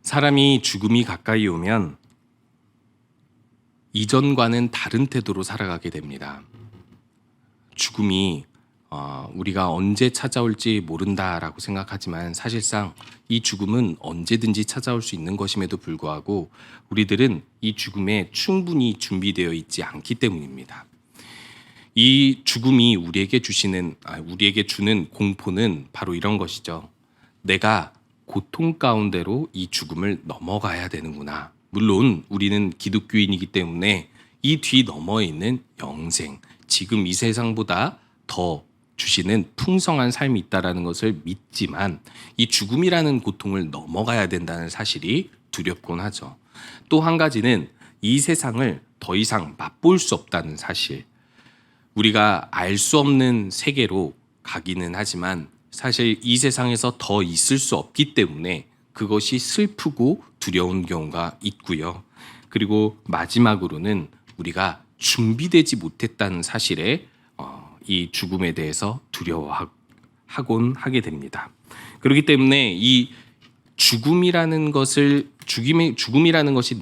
사람이 죽음이 가까이 오면 이전과는 다른 태도로 살아가게 됩니다. 죽음이 우리가 언제 찾아올지 모른다라고 생각하지만 사실상 이 죽음은 언제든지 찾아올 수 있는 것임에도 불구하고 우리들은 이 죽음에 충분히 준비되어 있지 않기 때문입니다. 이 죽음이 우리에게 주는 공포는 바로 이런 것이죠. 내가 고통 가운데로 이 죽음을 넘어가야 되는구나. 물론 우리는 기독교인이기 때문에 이 뒤 너머에 있는 영생, 지금 이 세상보다 더 주시는 풍성한 삶이 있다라는 것을 믿지만 이 죽음이라는 고통을 넘어가야 된다는 사실이 두렵곤 하죠. 또 한 가지는 이 세상을 더 이상 맛볼 수 없다는 사실. 우리가 알 수 없는 세계로 가기는 하지만 사실 이 세상에서 더 있을 수 없기 때문에 그것이 슬프고 두려운 경우가 있고요. 그리고 마지막으로는 우리가 준비되지 못했다는 사실에 이 죽음에 대해서 두려워하곤 하게 됩니다. 그렇기 때문에 이 죽음이라는 것이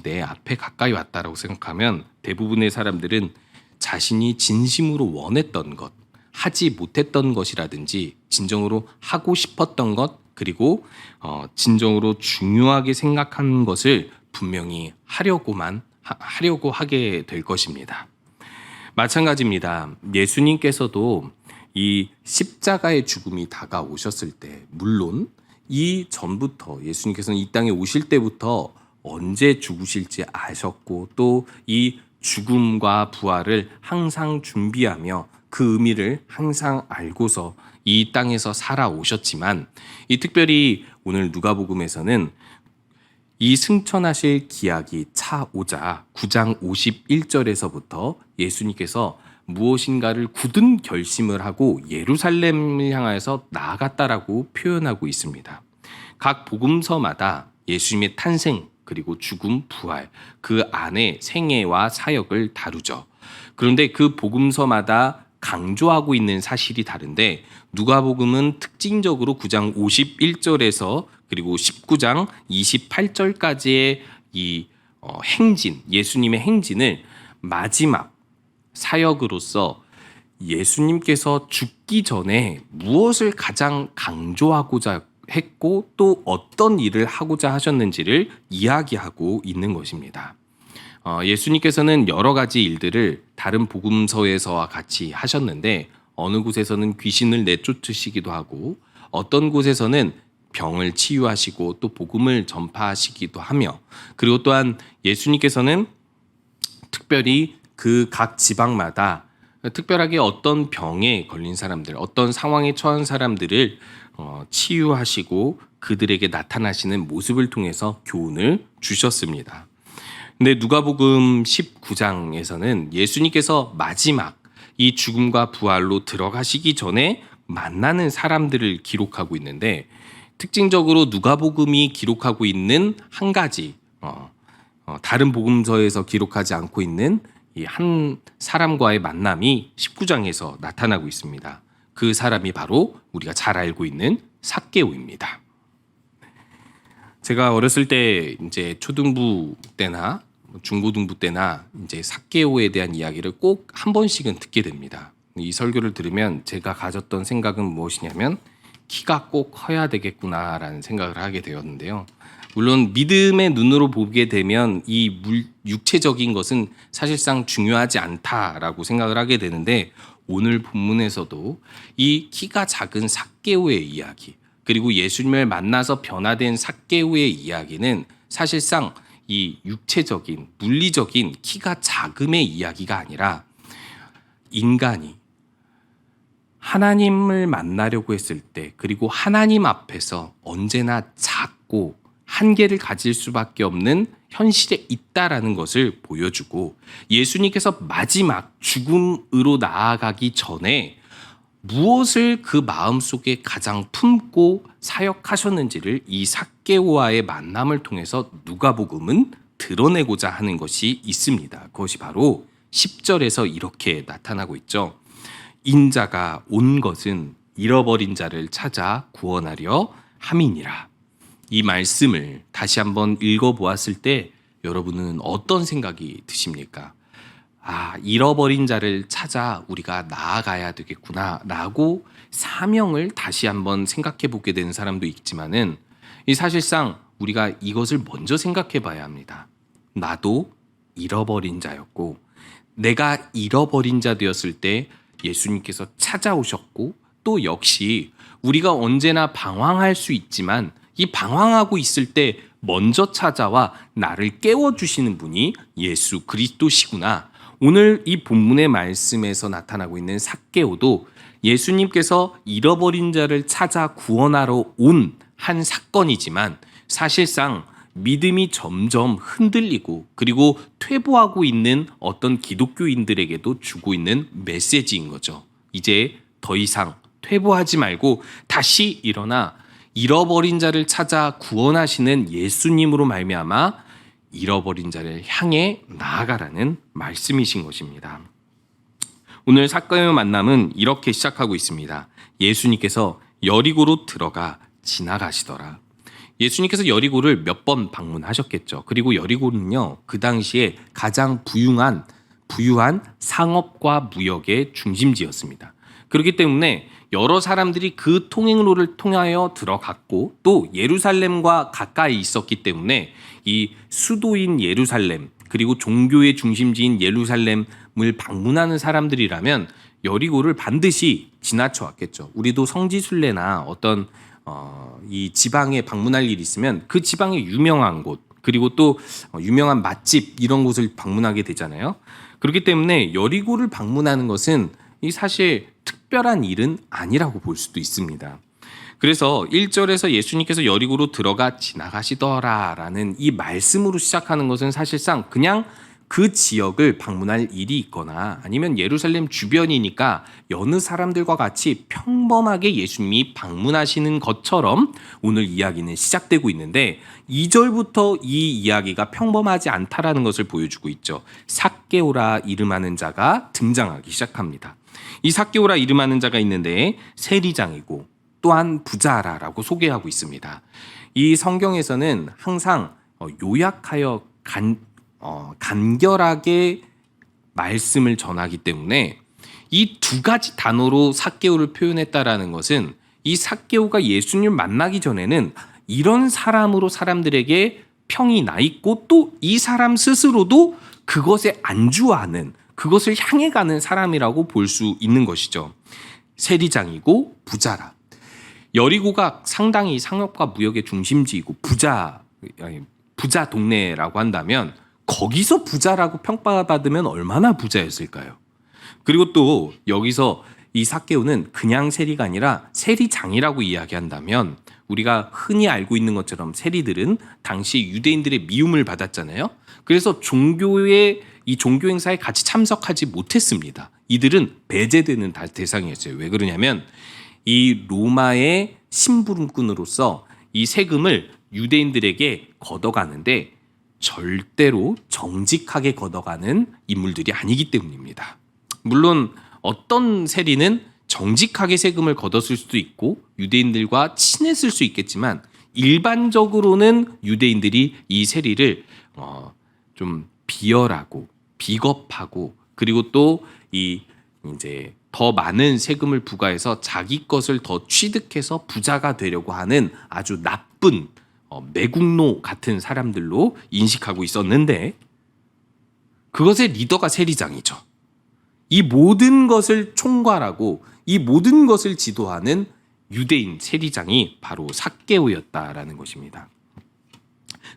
내 앞에 가까이 왔다라고 생각하면 대부분의 사람들은 자신이 진심으로 원했던 것, 하지 못했던 것이라든지 진정으로 하고 싶었던 것, 그리고 진정으로 중요하게 생각한 것을 분명히 하려고 하게 될 것입니다. 마찬가지입니다. 예수님께서도 이 십자가의 죽음이 다가오셨을 때, 물론 이 전부터 예수님께서는 이 땅에 오실 때부터 언제 죽으실지 아셨고 또 이 죽음과 부활을 항상 준비하며 그 의미를 항상 알고서 이 땅에서 살아오셨지만 이 특별히 오늘 누가복음에서는 이 승천하실 기약이 차오자 9장 51절에서부터 예수님께서 무엇인가를 굳은 결심을 하고 예루살렘을 향하여서 나아갔다라고 표현하고 있습니다. 각 복음서마다 예수님의 탄생 그리고 죽음, 부활, 그 안에 생애와 사역을 다루죠. 그런데 그 복음서마다 강조하고 있는 사실이 다른데 누가복음은 특징적으로 9장 51절에서 그리고 19장 28절까지의 이 행진, 예수님의 행진을 마지막 사역으로서 예수님께서 죽기 전에 무엇을 가장 강조하고자 했고 또 어떤 일을 하고자 하셨는지를 이야기하고 있는 것입니다. 예수님께서는 여러 가지 일들을 다른 복음서에서와 같이 하셨는데 어느 곳에서는 귀신을 내쫓으시기도 하고 어떤 곳에서는 병을 치유하시고 또 복음을 전파하시기도 하며 그리고 또한 예수님께서는 특별히 그 각 지방마다 특별하게 어떤 병에 걸린 사람들, 어떤 상황에 처한 사람들을 치유하시고 그들에게 나타나시는 모습을 통해서 교훈을 주셨습니다. 근데 누가복음 19장에서는 예수님께서 마지막 이 죽음과 부활로 들어가시기 전에 만나는 사람들을 기록하고 있는데 특징적으로 누가복음이 기록하고 있는 한 가지 다른 복음서에서 기록하지 않고 있는 이 한 사람과의 만남이 19장에서 나타나고 있습니다. 그 사람이 바로 우리가 잘 알고 있는 삭개오입니다. 제가 어렸을 때 이제 초등부 때나 중고등부 때나 이제 삭개오에 대한 이야기를 꼭 한 번씩은 듣게 됩니다. 이 설교를 들으면 제가 가졌던 생각은 무엇이냐면 키가 꼭 커야 되겠구나라는 생각을 하게 되었는데요. 물론 믿음의 눈으로 보게 되면 이 육체적인 것은 사실상 중요하지 않다라고 생각을 하게 되는데 오늘 본문에서도 이 키가 작은 삭개오의 이야기 그리고 예수님을 만나서 변화된 삭개오의 이야기는 사실상 이 육체적인 물리적인 키가 작음의 이야기가 아니라 인간이 하나님을 만나려고 했을 때 그리고 하나님 앞에서 언제나 작고 한계를 가질 수밖에 없는 현실에 있다라는 것을 보여주고 예수님께서 마지막 죽음으로 나아가기 전에 무엇을 그 마음속에 가장 품고 사역하셨는지를 이 삭개오와의 만남을 통해서 누가복음은 드러내고자 하는 것이 있습니다. 그것이 바로 10절에서 이렇게 나타나고 있죠. 인자가 온 것은 잃어버린 자를 찾아 구원하려 함이니라. 이 말씀을 다시 한번 읽어보았을 때 여러분은 어떤 생각이 드십니까? 잃어버린 자를 찾아 우리가 나아가야 되겠구나 라고 사명을 다시 한번 생각해 보게 되는 사람도 있지만은 이 사실상 우리가 이것을 먼저 생각해 봐야 합니다. 나도 잃어버린 자였고 내가 잃어버린 자 되었을 때 예수님께서 찾아오셨고 또 역시 우리가 언제나 방황할 수 있지만 이 방황하고 있을 때 먼저 찾아와 나를 깨워주시는 분이 예수 그리스도시구나. 오늘 이 본문의 말씀에서 나타나고 있는 삭개오도 예수님께서 잃어버린 자를 찾아 구원하러 온 한 사건이지만 사실상 믿음이 점점 흔들리고 그리고 퇴보하고 있는 어떤 기독교인들에게도 주고 있는 메시지인 거죠. 이제 더 이상 퇴보하지 말고 다시 일어나 잃어버린 자를 찾아 구원하시는 예수님으로 말미암아 잃어버린 자를 향해 나아가라는 말씀이신 것입니다. 오늘 사건의 만남은 이렇게 시작하고 있습니다. 예수님께서 여리고로 들어가 지나가시더라. 예수님께서 여리고를 몇 번 방문하셨겠죠. 그리고 여리고는요, 그 당시에 가장 부유한 상업과 무역의 중심지였습니다. 그렇기 때문에 여러 사람들이 그 통행로를 통하여 들어갔고 또 예루살렘과 가까이 있었기 때문에 이 수도인 예루살렘 그리고 종교의 중심지인 예루살렘을 방문하는 사람들이라면 여리고를 반드시 지나쳐 왔겠죠. 우리도 성지순례나 어떤 이 지방에 방문할 일이 있으면 그 지방의 유명한 곳 그리고 또 유명한 맛집 이런 곳을 방문하게 되잖아요. 그렇기 때문에 여리고를 방문하는 것은 이 사실 특별한 일은 아니라고 볼 수도 있습니다. 그래서 1절에서 예수님께서 여리고로 들어가 지나가시더라라는 이 말씀으로 시작하는 것은 사실상 그냥 그 지역을 방문할 일이 있거나 아니면 예루살렘 주변이니까 여느 사람들과 같이 평범하게 예수님이 방문하시는 것처럼 오늘 이야기는 시작되고 있는데 2절부터 이 이야기가 평범하지 않다라는 것을 보여주고 있죠. 삭개오라 이름하는 자가 등장하기 시작합니다. 이 삭개오라 이름하는 자가 있는데 세리장이고 또한 부자라라고 소개하고 있습니다. 이 성경에서는 항상 요약하여 간결하게 말씀을 전하기 때문에 이 두 가지 단어로 삭개오를 표현했다라는 것은 이 삭개오가 예수님을 만나기 전에는 이런 사람으로 사람들에게 평이 나 있고 또 이 사람 스스로도 그것에 안주하는 그것을 향해 가는 사람이라고 볼 수 있는 것이죠. 세리장이고 부자라. 여리고가 상당히 상업과 무역의 중심지이고 부자 동네라고 한다면 거기서 부자라고 평가받으면 얼마나 부자였을까요? 그리고 또 여기서 이 삭개오는 그냥 세리가 아니라 세리장이라고 이야기한다면 우리가 흔히 알고 있는 것처럼 세리들은 당시 유대인들의 미움을 받았잖아요. 그래서 종교 행사에 같이 참석하지 못했습니다. 이들은 배제되는 대상이었어요. 왜 그러냐면 이 로마의 심부름꾼으로서 이 세금을 유대인들에게 걷어가는데 절대로 정직하게 걷어가는 인물들이 아니기 때문입니다. 물론 어떤 세리는 정직하게 세금을 걷었을 수도 있고 유대인들과 친했을 수 있겠지만 일반적으로는 유대인들이 이 세리를 좀 비열하고 비겁하고 그리고 또 이제 더 많은 세금을 부과해서 자기 것을 더 취득해서 부자가 되려고 하는 아주 나쁜 매국노 같은 사람들로 인식하고 있었는데 그것의 리더가 세리장이죠. 이 모든 것을 총괄하고 이 모든 것을 지도하는 유대인 세리장이 바로 삭개오였다라는 것입니다.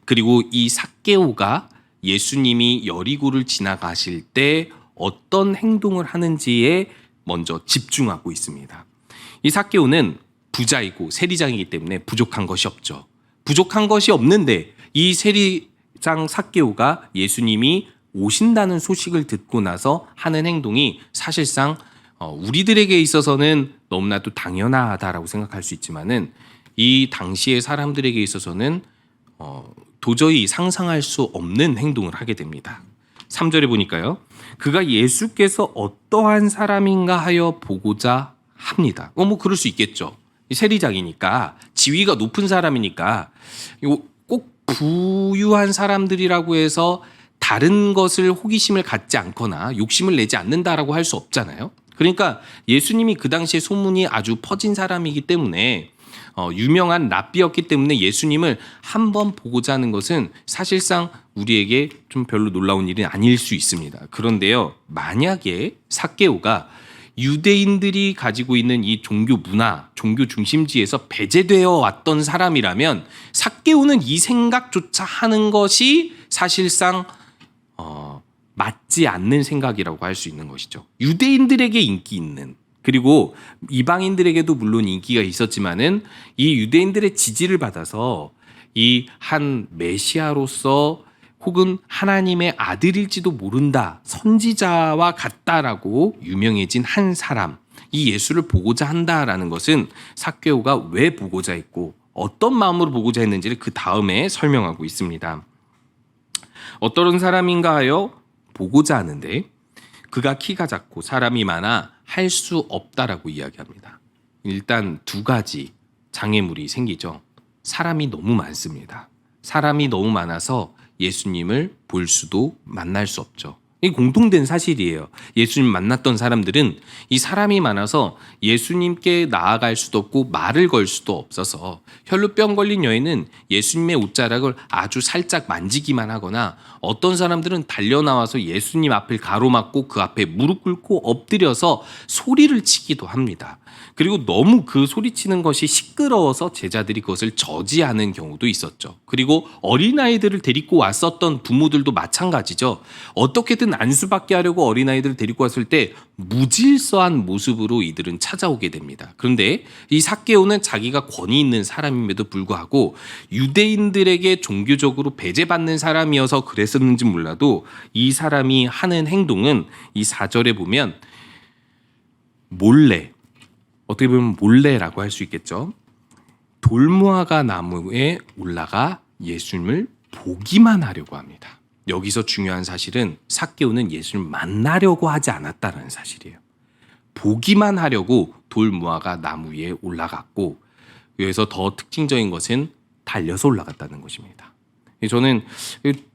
그리고 이 삭개오가 예수님이 여리고를 지나가실 때 어떤 행동을 하는지에 먼저 집중하고 있습니다. 이 삭개오는 부자이고 세리장이기 때문에 부족한 것이 없죠. 부족한 것이 없는데 이 세리장 삭개오가 예수님이 오신다는 소식을 듣고 나서 하는 행동이 사실상 우리들에게 있어서는 너무나도 당연하다라고 생각할 수 있지만은 이 당시의 사람들에게 있어서는 도저히 상상할 수 없는 행동을 하게 됩니다. 3절에 보니까요. 그가 예수께서 어떠한 사람인가 하여 보고자 합니다. 뭐 그럴 수 있겠죠. 세리장이니까 지위가 높은 사람이니까 이거 꼭 부유한 사람들이라고 해서 다른 것을 호기심을 갖지 않거나 욕심을 내지 않는다라고 할 수 없잖아요. 그러니까 예수님이 그 당시에 소문이 아주 퍼진 사람이기 때문에 유명한 랍비였기 때문에 예수님을 한번 보고자 하는 것은 사실상 우리에게 좀 별로 놀라운 일은 아닐 수 있습니다. 그런데요, 만약에 삭개오가 유대인들이 가지고 있는 이 종교 문화, 종교 중심지에서 배제되어 왔던 사람이라면 삭개오는 이 생각조차 하는 것이 사실상 맞지 않는 생각이라고 할 수 있는 것이죠. 유대인들에게 인기 있는, 그리고 이방인들에게도 물론 인기가 있었지만은 이 유대인들의 지지를 받아서 이 한 메시아로서 혹은 하나님의 아들일지도 모른다, 선지자와 같다라고 유명해진 한 사람, 이 예수를 보고자 한다라는 것은 삭개오가 왜 보고자 했고 어떤 마음으로 보고자 했는지를 그 다음에 설명하고 있습니다. 어떤 사람인가 하여 보고자 하는데 그가 키가 작고 사람이 많아 할 수 없다라고 이야기합니다. 일단 두 가지 장애물이 생기죠. 사람이 너무 많습니다. 사람이 너무 많아서 예수님을 볼 수도 만날 수 없죠. 이 공통된 사실이에요. 예수님 만났던 사람들은 이 사람이 많아서 예수님께 나아갈 수도 없고 말을 걸 수도 없어서 혈루병 걸린 여인은 예수님의 옷자락을 아주 살짝 만지기만 하거나 어떤 사람들은 달려나와서 예수님 앞을 가로막고 그 앞에 무릎 꿇고 엎드려서 소리를 치기도 합니다. 그리고 너무 그 소리치는 것이 시끄러워서 제자들이 그것을 저지하는 경우도 있었죠. 그리고 어린아이들을 데리고 왔었던 부모들도 마찬가지죠. 어떻게든 안수받게 하려고 어린아이들을 데리고 왔을 때 무질서한 모습으로 이들은 찾아오게 됩니다. 그런데 이 삭개오는 자기가 권위 있는 사람임에도 불구하고 유대인들에게 종교적으로 배제받는 사람이어서 그랬었는지 몰라도 이 사람이 하는 행동은 이 4절에 보면 몰래, 어떻게 보면 몰래라고 할 수 있겠죠. 돌무화과 나무에 올라가 예수님을 보기만 하려고 합니다. 여기서 중요한 사실은 삭개오는 예수님을 만나려고 하지 않았다는 사실이에요. 보기만 하려고 돌무화과 나무 위에 올라갔고, 여기서 더 특징적인 것은 달려서 올라갔다는 것입니다. 저는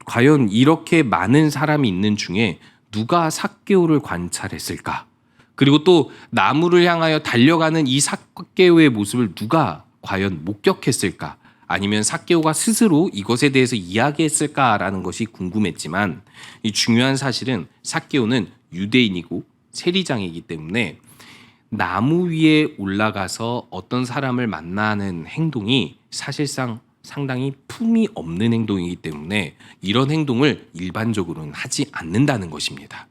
과연 이렇게 많은 사람이 있는 중에 누가 삭개오를 관찰했을까? 그리고 또 나무를 향하여 달려가는 이 삭개오의 모습을 누가 과연 목격했을까? 아니면 삭개오가 스스로 이것에 대해서 이야기했을까라는 것이 궁금했지만 이 중요한 사실은 삭개오는 유대인이고 세리장이기 때문에 나무 위에 올라가서 어떤 사람을 만나는 행동이 사실상 상당히 품이 없는 행동이기 때문에 이런 행동을 일반적으로는 하지 않는다는 것입니다.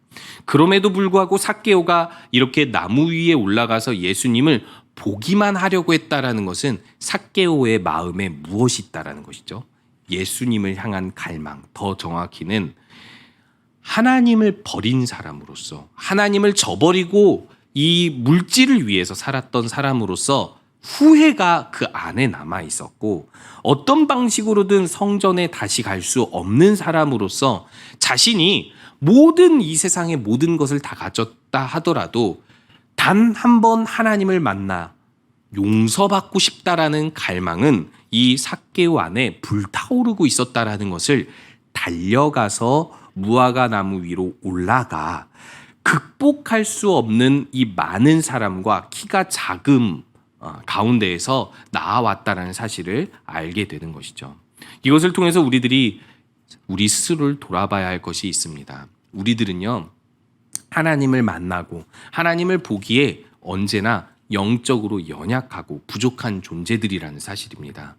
그럼에도 불구하고 삭개오가 이렇게 나무 위에 올라가서 예수님을 보기만 하려고 했다라는 것은 삭개오의 마음에 무엇이 있다라는 것이죠. 예수님을 향한 갈망, 더 정확히는 하나님을 버린 사람으로서, 하나님을 저버리고 이 물질을 위해서 살았던 사람으로서 후회가 그 안에 남아 있었고, 어떤 방식으로든 성전에 다시 갈 수 없는 사람으로서 자신이 모든 이 세상의 모든 것을 다 가졌다 하더라도 단 한 번 하나님을 만나 용서받고 싶다라는 갈망은 이 삭개오 안에 불타오르고 있었다라는 것을 달려가서 무화과 나무 위로 올라가 극복할 수 없는 이 많은 사람과 키가 작은 가운데에서 나아왔다라는 사실을 알게 되는 것이죠. 이것을 통해서 우리들이 우리 스스로를 돌아봐야 할 것이 있습니다. 우리들은요, 하나님을 만나고 하나님을 보기에 언제나 영적으로 연약하고 부족한 존재들이라는 사실입니다.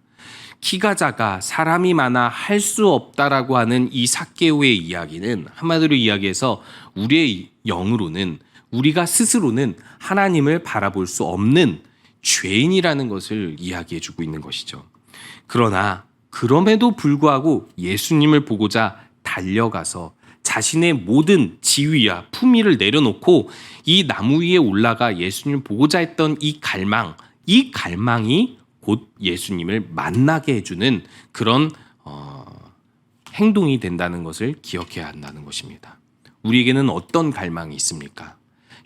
키가 작아 사람이 많아 할 수 없다라고 하는 이 삭개오의 이야기는 한마디로 이야기해서 우리의 영으로는, 우리가 스스로는 하나님을 바라볼 수 없는 죄인이라는 것을 이야기해주고 있는 것이죠. 그러나 그럼에도 불구하고 예수님을 보고자 달려가서 자신의 모든 지위와 품위를 내려놓고 이 나무 위에 올라가 예수님을 보고자 했던 이 갈망이 곧 예수님을 만나게 해주는 그런 행동이 된다는 것을 기억해야 한다는 것입니다. 우리에게는 어떤 갈망이 있습니까?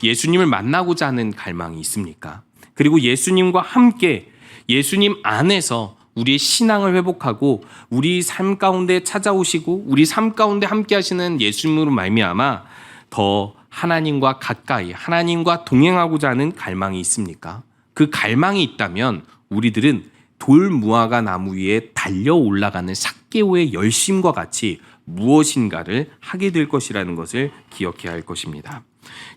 예수님을 만나고자 하는 갈망이 있습니까? 그리고 예수님과 함께 예수님 안에서 우리의 신앙을 회복하고 우리 삶 가운데 찾아오시고 우리 삶 가운데 함께 하시는 예수님으로 말미암아 더 하나님과 가까이 하나님과 동행하고자 하는 갈망이 있습니까? 그 갈망이 있다면 우리들은 돌 무화과 나무 위에 달려 올라가는 삭개오의 열심과 같이 무엇인가를 하게 될 것이라는 것을 기억해야 할 것입니다.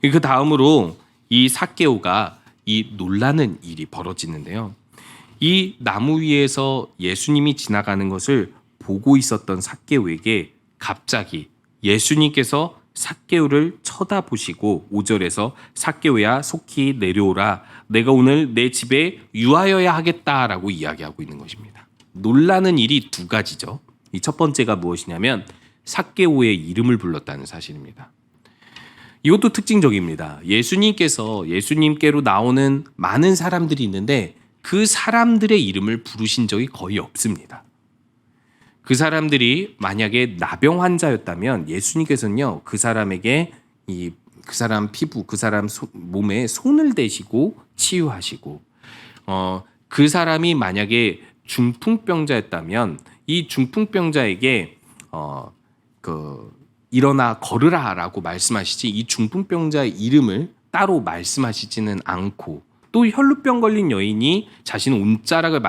그 다음으로 이 삭개오가 이 놀라는 일이 벌어지는데요. 이 나무 위에서 예수님이 지나가는 것을 보고 있었던 삭개오에게 갑자기 예수님께서 삭개오를 쳐다보시고 5절에서 삭개오야 속히 내려오라 내가 오늘 내 집에 유하여야 하겠다라고 이야기하고 있는 것입니다. 놀라는 일이 두 가지죠. 이 첫 번째가 무엇이냐면 삭개오의 이름을 불렀다는 사실입니다. 이것도 특징적입니다. 예수님께로 나오는 많은 사람들이 있는데 그 사람들의 이름을 부르신 적이 거의 없습니다. 그 사람들이 만약에 나병 환자였다면 예수님께서는요 그 사람에게 그 사람 피부, 그 사람 몸에 손을 대시고 치유하시고, 그 사람이 만약에 중풍병자였다면 이 중풍병자에게 일어나 걸으라라고 말씀하시지 이 중풍병자의 이름을 따로 말씀하시지는 않고, 또 혈루병 걸린 여인이 자신 옷자락을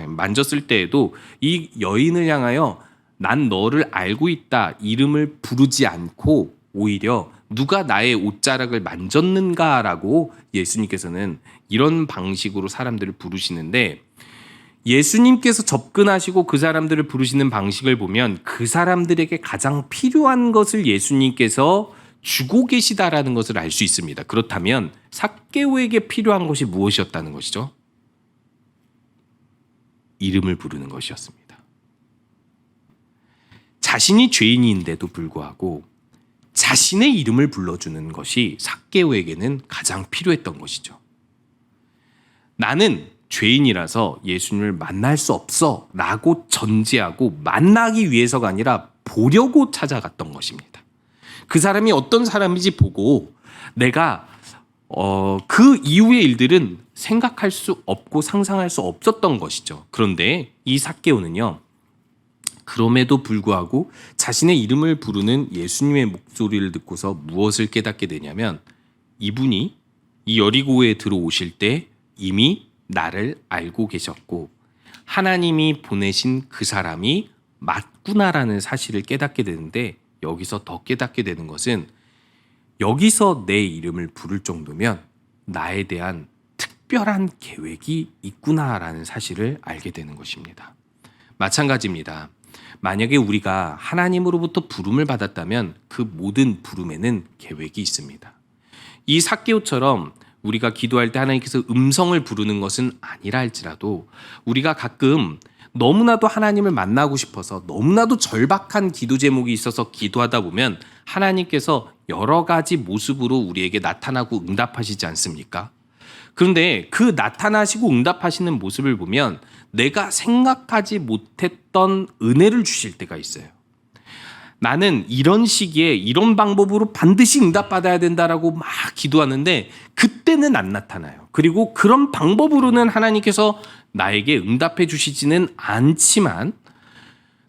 만졌을 때에도 이 여인을 향하여 난 너를 알고 있다 이름을 부르지 않고 오히려 누가 나의 옷자락을 만졌는가라고 예수님께서는 이런 방식으로 사람들을 부르시는데, 예수님께서 접근하시고 그 사람들을 부르시는 방식을 보면 그 사람들에게 가장 필요한 것을 예수님께서 주고 계시다라는 것을 알 수 있습니다. 그렇다면 삭개오에게 필요한 것이 무엇이었다는 것이죠? 이름을 부르는 것이었습니다. 자신이 죄인인데도 불구하고 자신의 이름을 불러주는 것이 삭개오에게는 가장 필요했던 것이죠. 나는 죄인이라서 예수님을 만날 수 없어 라고 전제하고 만나기 위해서가 아니라 보려고 찾아갔던 것입니다. 그 사람이 어떤 사람인지 보고 내가 그 이후의 일들은 생각할 수 없고 상상할 수 없었던 것이죠. 그런데 이 삭개오는요, 그럼에도 불구하고 자신의 이름을 부르는 예수님의 목소리를 듣고서 무엇을 깨닫게 되냐면, 이분이 이 여리고에 들어오실 때 이미 나를 알고 계셨고 하나님이 보내신 그 사람이 맞구나라는 사실을 깨닫게 되는데, 여기서 더 깨닫게 되는 것은 여기서 내 이름을 부를 정도면 나에 대한 특별한 계획이 있구나라는 사실을 알게 되는 것입니다. 마찬가지입니다. 만약에 우리가 하나님으로부터 부름을 받았다면 그 모든 부름에는 계획이 있습니다. 이 삭개오처럼 우리가 기도할 때 하나님께서 음성을 부르는 것은 아니라 할지라도 우리가 가끔 너무나도 하나님을 만나고 싶어서 너무나도 절박한 기도 제목이 있어서 기도하다 보면 하나님께서 여러 가지 모습으로 우리에게 나타나고 응답하시지 않습니까? 그런데 그 나타나시고 응답하시는 모습을 보면 내가 생각하지 못했던 은혜를 주실 때가 있어요. 나는 이런 시기에 이런 방법으로 반드시 응답받아야 된다라고 막 기도하는데 그때는 안 나타나요. 그리고 그런 방법으로는 하나님께서 나에게 응답해 주시지는 않지만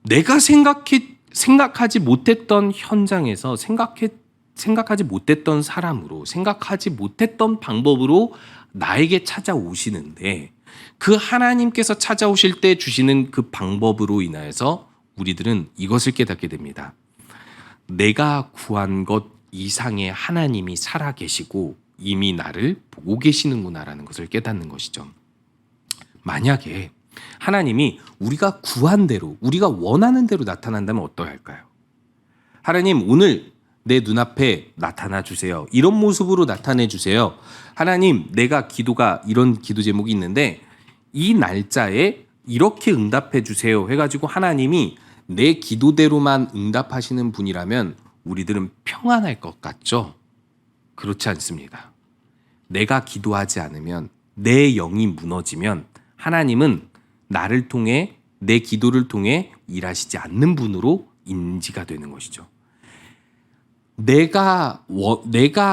내가 생각하지 못했던 현장에서 생각하지 못했던 사람으로 생각하지 못했던 방법으로 나에게 찾아오시는데, 그 하나님께서 찾아오실 때 주시는 그 방법으로 인하여서 우리들은 이것을 깨닫게 됩니다. 내가 구한 것 이상의 하나님이 살아계시고 이미 나를 보고 계시는구나라는 것을 깨닫는 것이죠. 만약에 하나님이 우리가 구한 대로, 우리가 원하는 대로 나타난다면 어떠할까요? 하나님, 오늘 내 눈앞에 나타나 주세요. 이런 모습으로 나타내 주세요. 하나님, 내가 이런 기도 제목이 있는데 이 날짜에 이렇게 응답해 주세요 해가지고 하나님이 내 기도대로만 응답하시는 분이라면 우리들은 평안할 것 같죠? 그렇지 않습니다. 내가 기도하지 않으면, 내 영이 무너지면 하나님은 나를 통해, 내 기도를 통해 일하시지 않는 분으로 인지가 되는 것이죠. 내가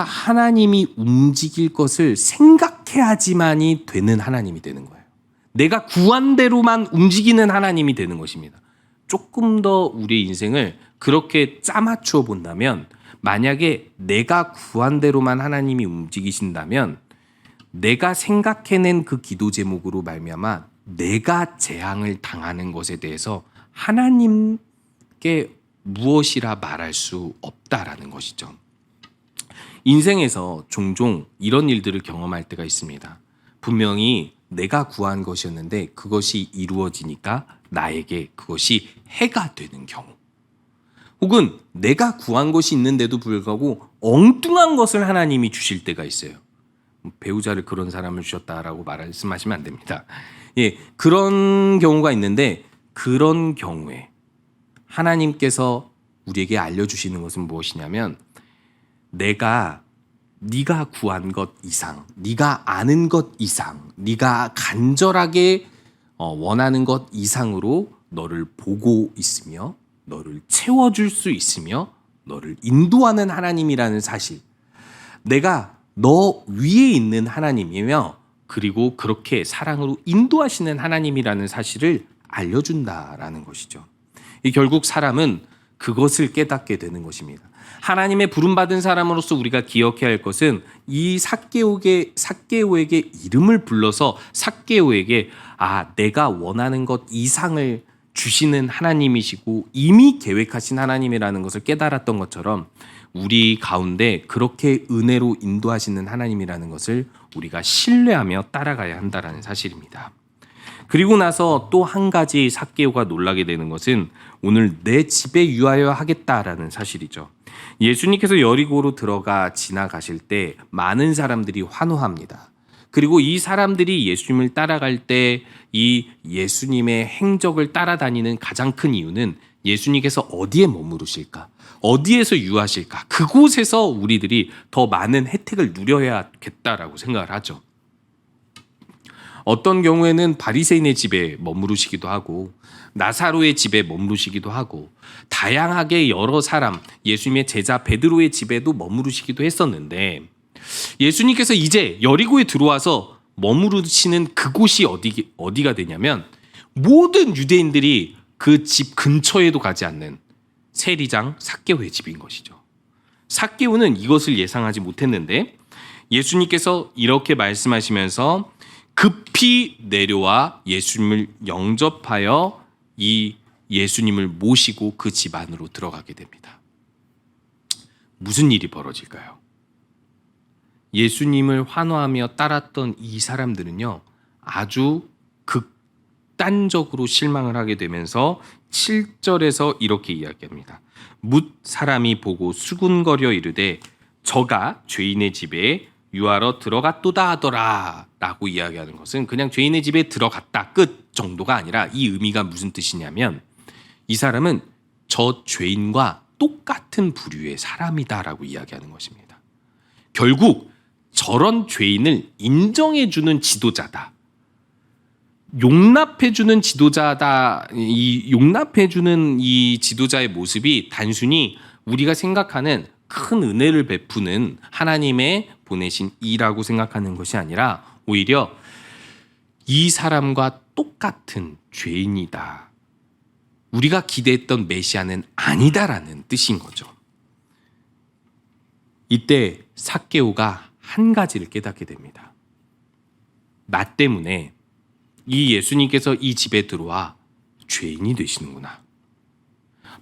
하나님이 움직일 것을 생각해야지만이 되는 하나님이 되는 거예요. 내가 구한 대로만 움직이는 하나님이 되는 것입니다. 조금 더 우리의 인생을 그렇게 짜맞추어 본다면, 만약에 내가 구한 대로만 하나님이 움직이신다면 내가 생각해낸 그 기도 제목으로 말미암아 내가 재앙을 당하는 것에 대해서 하나님께 무엇이라 말할 수 없다라는 것이죠. 인생에서 종종 이런 일들을 경험할 때가 있습니다. 분명히 내가 구한 것이었는데 그것이 이루어지니까 나에게 그것이 해가 되는 경우, 혹은 내가 구한 것이 있는데도 불구하고 엉뚱한 것을 하나님이 주실 때가 있어요. 배우자를 그런 사람을 주셨다라고 말씀하시면 안 됩니다. 예, 그런 경우가 있는데, 그런 경우에 하나님께서 우리에게 알려주시는 것은 무엇이냐면, 네가 구한 것 이상, 네가 아는 것 이상, 네가 간절하게 원하는 것 이상으로 너를 보고 있으며 너를 채워줄 수 있으며 너를 인도하는 하나님이라는 사실, 내가 너 위에 있는 하나님이며 그리고 그렇게 사랑으로 인도하시는 하나님이라는 사실을 알려준다라는 것이죠. 결국 사람은 그것을 깨닫게 되는 것입니다. 하나님의 부름받은 사람으로서 우리가 기억해야 할 것은 이 삭개오에게 이름을 불러서 삭개오에게 내가 원하는 것 이상을 주시는 하나님이시고 이미 계획하신 하나님이라는 것을 깨달았던 것처럼, 우리 가운데 그렇게 은혜로 인도하시는 하나님이라는 것을 우리가 신뢰하며 따라가야 한다는 사실입니다. 그리고 나서 또 한 가지 삭개오가 놀라게 되는 것은 오늘 내 집에 유하여 하겠다라는 사실이죠. 예수님께서 여리고로 들어가 지나가실 때 많은 사람들이 환호합니다. 그리고 이 사람들이 예수님을 따라갈 때 이 예수님의 행적을 따라다니는 가장 큰 이유는 예수님께서 어디에 머무르실까? 어디에서 유하실까? 그곳에서 우리들이 더 많은 혜택을 누려야겠다라고 생각을 하죠. 어떤 경우에는 바리새인의 집에 머무르시기도 하고 나사로의 집에 머무르시기도 하고 다양하게 여러 사람, 예수님의 제자 베드로의 집에도 머무르시기도 했었는데, 예수님께서 이제 여리고에 들어와서 머무르시는 그곳이 어디가 되냐면, 모든 유대인들이 그 집 근처에도 가지 않는 세리장 삭개오의 집인 것이죠. 삭개오는 이것을 예상하지 못했는데 예수님께서 이렇게 말씀하시면서 급히 내려와 예수님을 영접하여 이 예수님을 모시고 그 집 안으로 들어가게 됩니다. 무슨 일이 벌어질까요? 예수님을 환호하며 따랐던 이 사람들은요, 아주 극단적으로 실망을 하게 되면서 7절에서 이렇게 이야기합니다. 뭇 사람이 보고 수군거려 이르되 저가 죄인의 집에 유하러 들어갔도다 하더라 라고 이야기하는 것은 그냥 죄인의 집에 들어갔다 끝 정도가 아니라, 이 의미가 무슨 뜻이냐면, 이 사람은 저 죄인과 똑같은 부류의 사람이다라고 이야기하는 것입니다. 결국 저런 죄인을 인정해주는 지도자다, 용납해주는 지도자다. 이 용납해주는 이 지도자의 모습이 단순히 우리가 생각하는 큰 은혜를 베푸는 하나님의 보내신 이라고 생각하는 것이 아니라, 오히려 이 사람과 똑같은 죄인이다, 우리가 기대했던 메시아는 아니다라는 뜻인 거죠. 이때 삭개오가 한 가지를 깨닫게 됩니다. 나 때문에 이 예수님께서 이 집에 들어와 죄인이 되시는구나.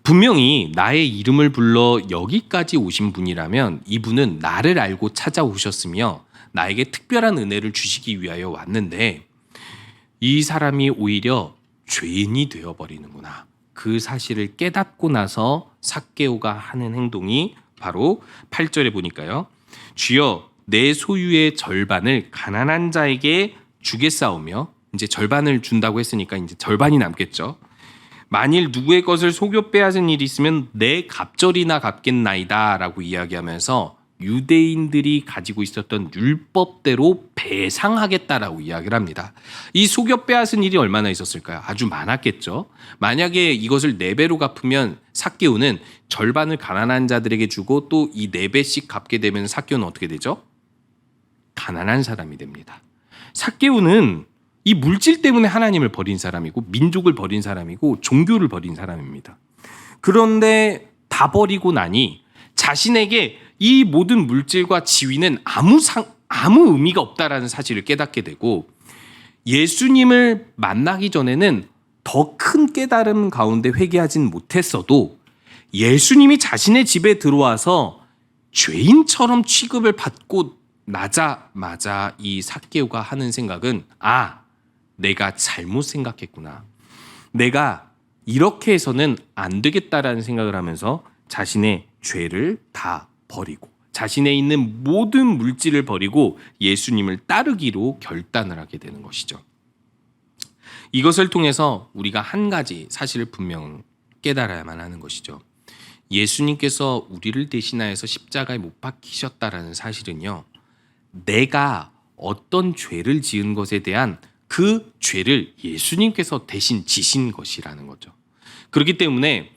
분명히 나의 이름을 불러 여기까지 오신 분이라면 이분은 나를 알고 찾아오셨으며 나에게 특별한 은혜를 주시기 위하여 왔는데, 이 사람이 오히려 죄인이 되어버리는구나. 그 사실을 깨닫고 나서 삭개오가 하는 행동이 바로 8절에 보니까요. 주여 내 소유의 절반을 가난한 자에게 주겠사오며, 이제 절반을 준다고 했으니까 이제 절반이 남겠죠. 만일 누구의 것을 속여 빼앗은 일이 있으면 내 갑절이나 갚겠나이다 라고 이야기하면서 유대인들이 가지고 있었던 율법대로 배상하겠다라고 이야기를 합니다. 이 속여 빼앗은 일이 얼마나 있었을까요? 아주 많았겠죠. 만약에 이것을 4배로 갚으면 삭개오는 절반을 가난한 자들에게 주고 또 이 4배씩 갚게 되면 삭개오는 어떻게 되죠? 가난한 사람이 됩니다. 삭개오는 이 물질 때문에 하나님을 버린 사람이고 민족을 버린 사람이고 종교를 버린 사람입니다. 그런데 다 버리고 나니 자신에게 이 모든 물질과 지위는 아무 의미가 없다라는 사실을 깨닫게 되고, 예수님을 만나기 전에는 더 큰 깨달음 가운데 회개하진 못했어도 예수님이 자신의 집에 들어와서 죄인처럼 취급을 받고 나자마자 이 삭개오가 하는 생각은, 내가 잘못 생각했구나. 내가 이렇게 해서는 안 되겠다라는 생각을 하면서 자신의 죄를 다 버리고 자신에 있는 모든 물질을 버리고 예수님을 따르기로 결단을 하게 되는 것이죠. 이것을 통해서 우리가 한 가지 사실을 분명 깨달아야만 하는 것이죠. 예수님께서 우리를 대신하여서 십자가에 못 박히셨다라는 사실은요, 내가 어떤 죄를 지은 것에 대한 그 죄를 예수님께서 대신 지신 것이라는 거죠. 그렇기 때문에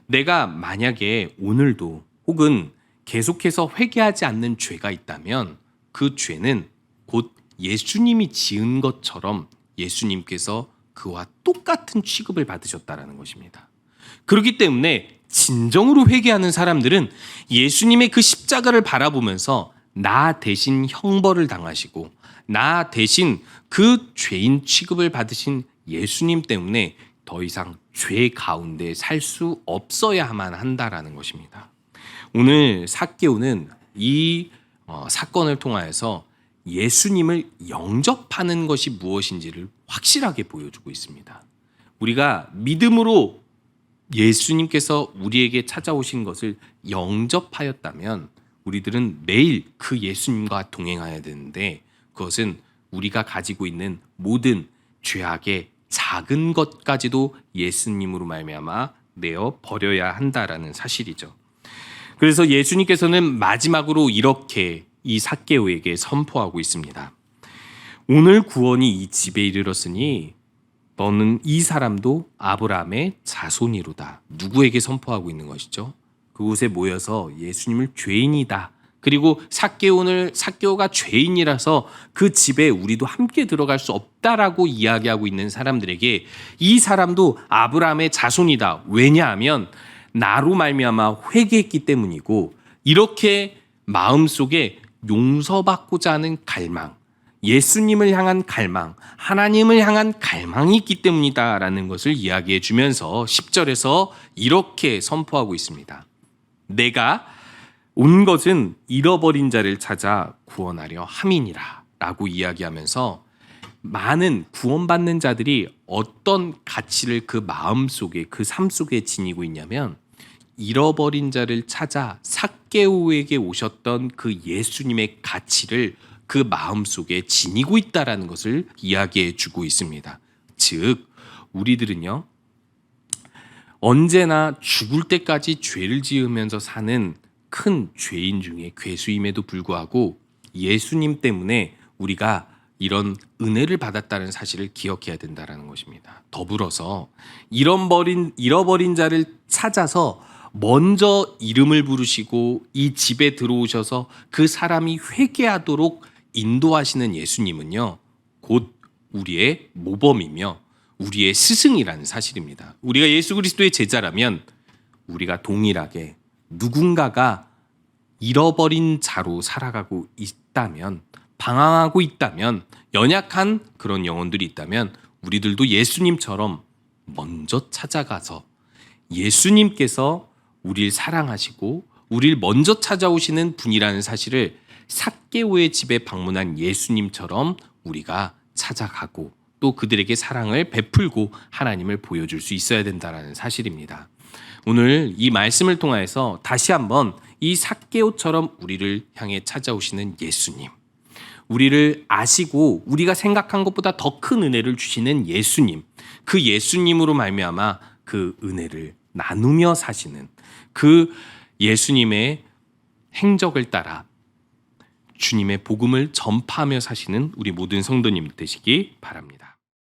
내가 만약에 오늘도 혹은 계속해서 회개하지 않는 죄가 있다면 그 죄는 곧 예수님이 지은 것처럼 예수님께서 그와 똑같은 취급을 받으셨다라는 것입니다. 그렇기 때문에 진정으로 회개하는 사람들은 예수님의 그 십자가를 바라보면서 나 대신 형벌을 당하시고 나 대신 그 죄인 취급을 받으신 예수님 때문에 더 이상 죄 가운데 살 수 없어야만 한다라는 것입니다. 오늘 삭개오는 이 사건을 통하여서 예수님을 영접하는 것이 무엇인지를 확실하게 보여주고 있습니다. 우리가 믿음으로 예수님께서 우리에게 찾아오신 것을 영접하였다면 우리들은 매일 그 예수님과 동행해야 되는데, 그것은 우리가 가지고 있는 모든 죄악의 작은 것까지도 예수님으로 말미암아 내어 버려야 한다라는 사실이죠. 그래서 예수님께서는 마지막으로 이렇게 이 삭개오에게 선포하고 있습니다. 오늘 구원이 이 집에 이르렀으니 너는 이 사람도 아브라함의 자손이로다. 누구에게 선포하고 있는 것이죠? 그곳에 모여서 예수님을 죄인이다. 그리고 삭개오가 죄인이라서 그 집에 우리도 함께 들어갈 수 없다라고 이야기하고 있는 사람들에게 이 사람도 아브라함의 자손이다. 왜냐하면 나로 말미암아 회개했기 때문이고, 이렇게 마음속에 용서받고자 하는 갈망, 예수님을 향한 갈망, 하나님을 향한 갈망이 있기 때문이다라는 것을 이야기해 주면서 10절에서 이렇게 선포하고 있습니다. 내가 온 것은 잃어버린 자를 찾아 구원하려 함이니라 라고 이야기하면서 많은 구원받는 자들이 어떤 가치를 그 마음속에, 그 삶 속에 지니고 있냐면, 잃어버린 자를 찾아 삭개오에게 오셨던 그 예수님의 가치를 그 마음속에 지니고 있다라는 것을 이야기해 주고 있습니다. 즉 우리들은요, 언제나 죽을 때까지 죄를 지으면서 사는 큰 죄인 중에 괴수임에도 불구하고 예수님 때문에 우리가 이런 은혜를 받았다는 사실을 기억해야 된다는 것입니다. 더불어서 잃어버린 자를 찾아서 먼저 이름을 부르시고 이 집에 들어오셔서 그 사람이 회개하도록 인도하시는 예수님은요, 곧 우리의 모범이며 우리의 스승이라는 사실입니다. 우리가 예수 그리스도의 제자라면 우리가 동일하게 누군가가 잃어버린 자로 살아가고 있다면, 방황하고 있다면, 연약한 그런 영혼들이 있다면 우리들도 예수님처럼 먼저 찾아가서 예수님께서 우리를 사랑하시고 우리를 먼저 찾아오시는 분이라는 사실을 삭개오의 집에 방문한 예수님처럼 우리가 찾아가고 또 그들에게 사랑을 베풀고 하나님을 보여줄 수 있어야 된다는 사실입니다. 오늘 이 말씀을 통해서 다시 한번 이 삭개오처럼 우리를 향해 찾아오시는 예수님, 우리를 아시고 우리가 생각한 것보다 더 큰 은혜를 주시는 예수님, 그 예수님으로 말미암아 그 은혜를 나누며 사시는 그 예수님의 행적을 따라 주님의 복음을 전파하며 사시는 우리 모든 성도님 되시기 바랍니다.